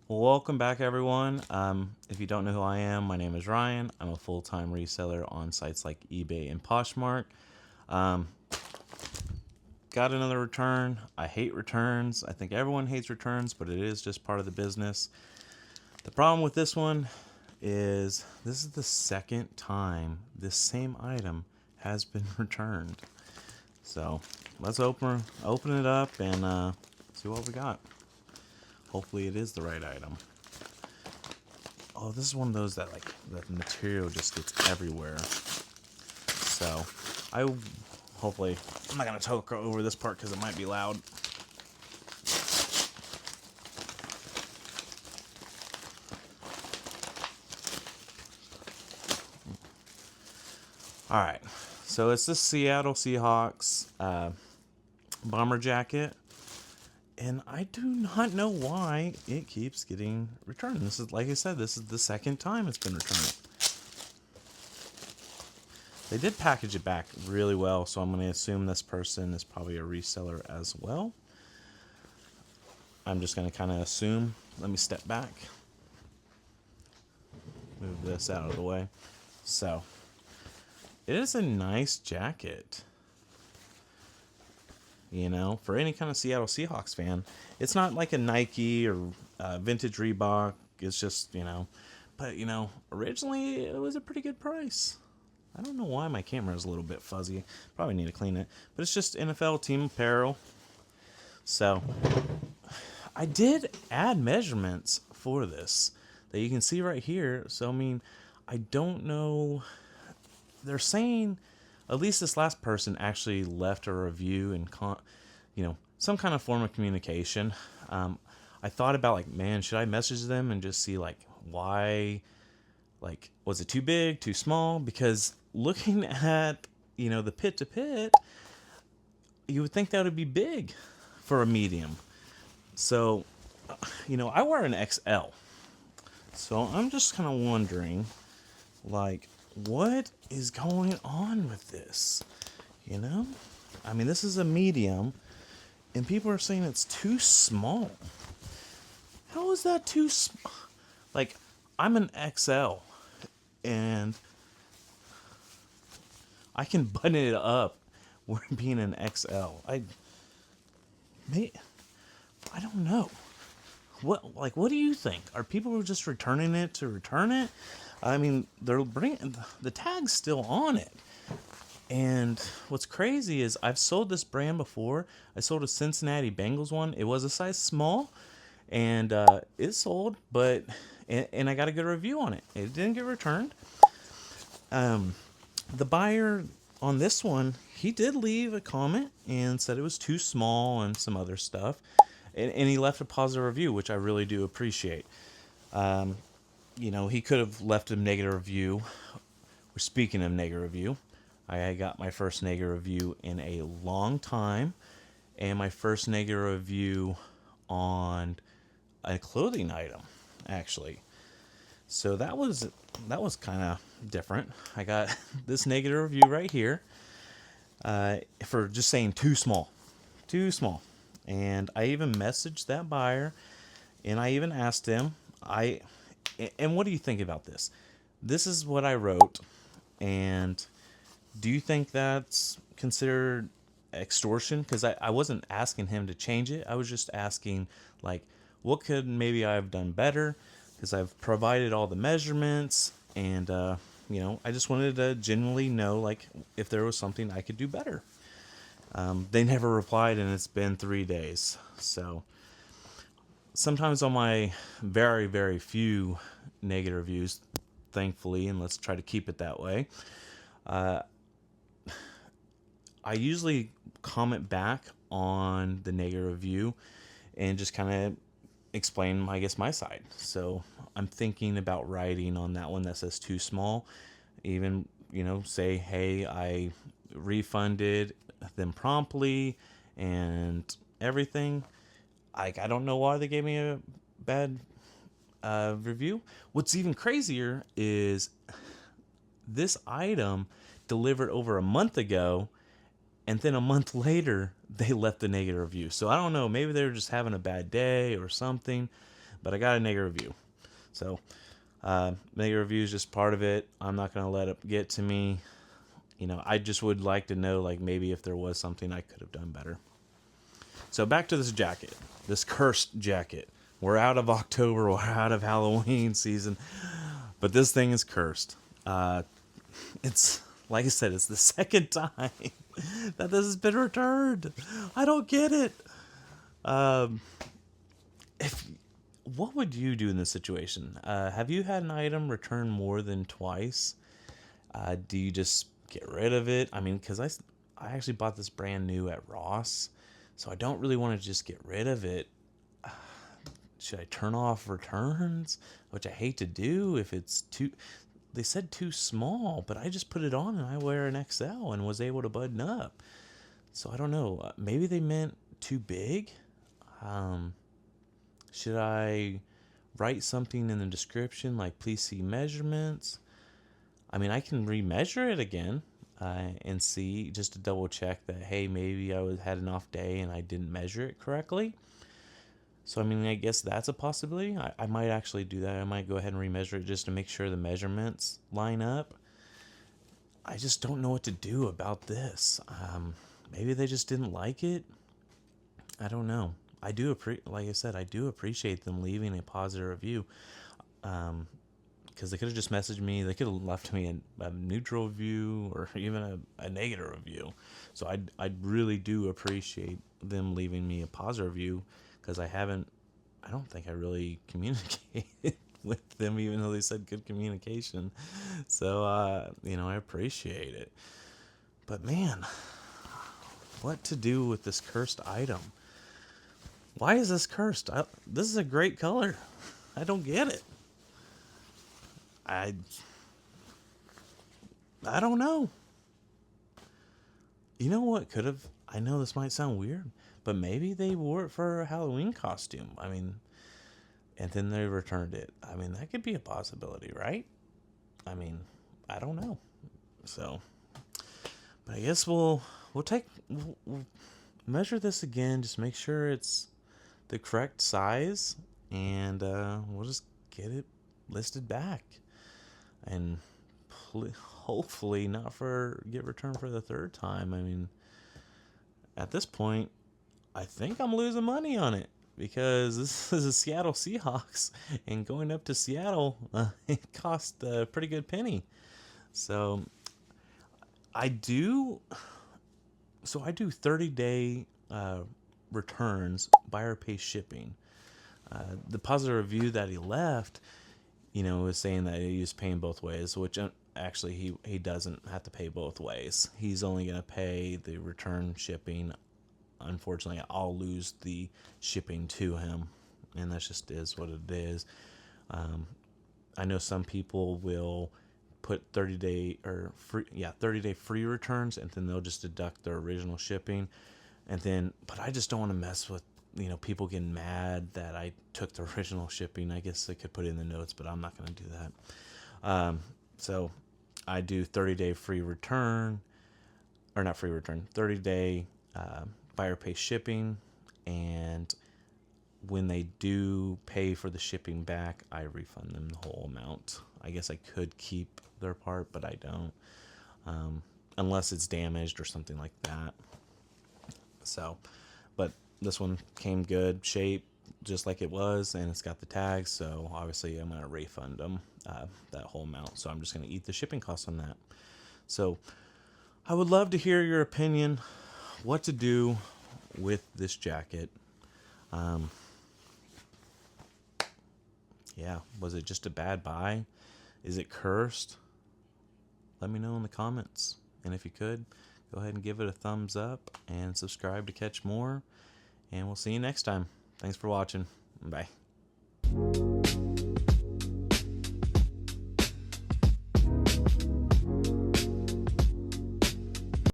Welcome back, everyone. If you don't know who I am, my name is Ryan. I'm a full-time reseller on sites like eBay and Poshmark. Um, got another return. I hate returns. I think everyone hates returns, but it is just part of the business. The problem with this one is this is the second time this same item has been returned. So let's open it up and see what we got. Hopefully it is the right item. Oh, this is one of those that the material just gets everywhere. So hopefully, I'm not gonna talk over this part because it might be loud. All right, so it's this Seattle Seahawks bomber jacket, and I do not know why it keeps getting returned. This is, like I said, this is the second time it's been returned. They did package it back really well, so I'm going to assume this person is probably a reseller as well. I'm just going to kind of assume. Let me step back. Move this out of the way. So, it is a nice jacket. You know, for any kind of Seattle Seahawks fan. It's not like a Nike or vintage Reebok. It's just, but, originally it was a pretty good price. I don't know why my camera is a little bit fuzzy. Probably need to clean it. But it's just NFL team apparel. So, I did add measurements for this that you can see right here. So, I don't know. They're saying, at least this last person actually left a review and, some kind of form of communication. I thought about, man, should I message them and just see, why, was it too big, too small? Because looking at, the pit to pit, you would think that would be big for a medium. So, I wear an XL. So I'm just kind of wondering, what is going on with this? This is a medium, and people are saying it's too small. How is that too small? I'm an XL, and I can button it up where being an XL. I don't know. What do you think? Are people just returning it to return it? They're bringing the tag's still on it. And what's crazy is I've sold this brand before. I sold a Cincinnati Bengals one. It was a size small, and it sold, and I got a good review on it. It didn't get returned. The buyer on this one, he did leave a comment and said it was too small and some other stuff. And he left a positive review, which I really do appreciate. He could have left a negative review. We're speaking of negative review. I got my first negative review in a long time, and my first negative review on a clothing item, actually. So that was kind of different. I got this negative review right here for just saying too small. And I even messaged that buyer, and I even asked him, and what do you think about this? This is what I wrote, and do you think that's considered extortion? Because I wasn't asking him to change it. I was just asking, what could maybe I have done better? Because I've provided all the measurements, and, I just wanted to genuinely know, if there was something I could do better. They never replied, and it's been 3 days. So sometimes on my very, very few negative reviews, thankfully, and let's try to keep it that way, I usually comment back on the negative review and just kind of explain, I guess, my side. So I'm thinking about writing on that one that says too small. Even, say, hey, I refunded them promptly and everything. I don't know why they gave me a bad review. What's even crazier is this item delivered over a month ago, and then a month later they left the negative review. So I don't know, maybe they were just having a bad day or something, but I got a negative review. So negative review is just part of it. I'm not going to let it get to me. I just would like to know, like, maybe if there was something I could have done better. So back to this jacket, this cursed jacket. We're out of October, we're out of Halloween season, but this thing is cursed. It's, like I said, it's the second time that this has been returned. I don't get it. What would you do in this situation? Have you had an item returned more than twice? Do you just get rid of it? I mean, because I actually bought this brand new at Ross, so I don't really want to just get rid of it. Should I turn off returns? Which I hate to do if it's too... They said too small, but I just put it on and I wear an XL and was able to button up. So I don't know. Maybe they meant too big? Should I write something in the description like, please see measurements? I mean, I can remeasure it again and see, just to double check that, hey, maybe I had an off day and I didn't measure it correctly. So, I mean, I guess that's a possibility. I might actually do that. I might go ahead and remeasure it just to make sure the measurements line up. I just don't know what to do about this. Maybe they just didn't like it. I don't know. Like I said, I do appreciate them leaving a positive review. Because they could have just messaged me. They could have left me a neutral review or even a negative review. So I really do appreciate them leaving me a positive review, because I don't think I really communicated with them, even though they said good communication. So, I appreciate it. But man, what to do with this cursed item? Why is this cursed? This is a great color. I don't get it. I don't know. You know what could have... I know this might sound weird, but maybe they wore it for a Halloween costume. I mean, and then they returned it. I mean, that could be a possibility, right? I mean, I don't know. So, but I guess we'll measure this again. Just make sure it's the correct size, and we'll just get it listed back, and hopefully not get returned for the third time. I mean, at this point, I think I'm losing money on it, because this is a Seattle Seahawks, and going up to Seattle, it cost a pretty good penny. So I do 30-day returns, buyer pays shipping. The positive review that he left, was saying that he was paying both ways, which actually he doesn't have to pay both ways. He's only going to pay the return shipping. Unfortunately, I'll lose the shipping to him, and that just is what it is. I know some people will put 30-day free returns, and then they'll just deduct their original shipping. But I just don't want to mess with, people getting mad that I took the original shipping. I guess I could put it in the notes, but I'm not going to do that. So I do 30-day free return, or not free return, 30-day buyer pay shipping, and when they do pay for the shipping back, I refund them the whole amount. I guess I could keep their part, but I don't, unless it's damaged or something like that. So, but this one came good shape, just like it was, and it's got the tags, so obviously I'm going to refund them that whole amount. So I'm just going to eat the shipping costs on that. So I would love to hear your opinion, what to do with this jacket. Was it just a bad buy? Is it cursed? Let me know in the comments. And if you could, go ahead and give it a thumbs up and subscribe to catch more. And we'll see you next time. Thanks for watching. Bye.